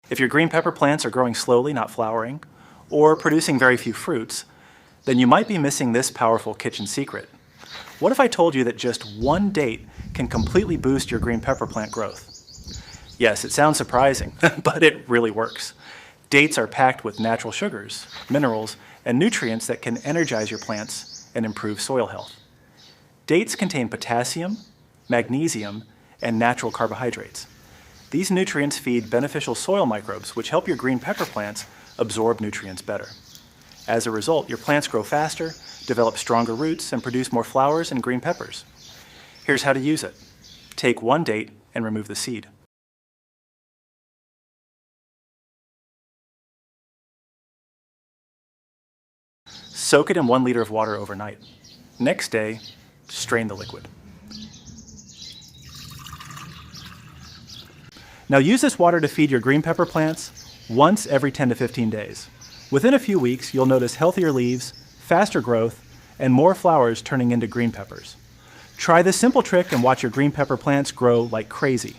If your green pepper plants are growing slowly, not flowering, or producing very few fruits, then you might be missing this powerful kitchen secret. What if I told you that just one date can completely boost your green pepper plant growth? Yes, it sounds surprising, but it really works. Dates are packed with natural sugars, minerals, and nutrients that can energize your plants and improve soil health. Dates contain potassium, magnesium, and natural carbohydrates. These nutrients feed beneficial soil microbes, which help your green pepper plants absorb nutrients better. As a result, your plants grow faster, develop stronger roots, and produce more flowers and green peppers. Here's how to use it. Take one date and remove the seed. Soak it in 1 liter of water overnight. Next day, strain the liquid. Now use this water to feed your green pepper plants once every 10 to 15 days. Within a few weeks, you'll notice healthier leaves, faster growth, and more flowers turning into green peppers. Try this simple trick and watch your green pepper plants grow like crazy.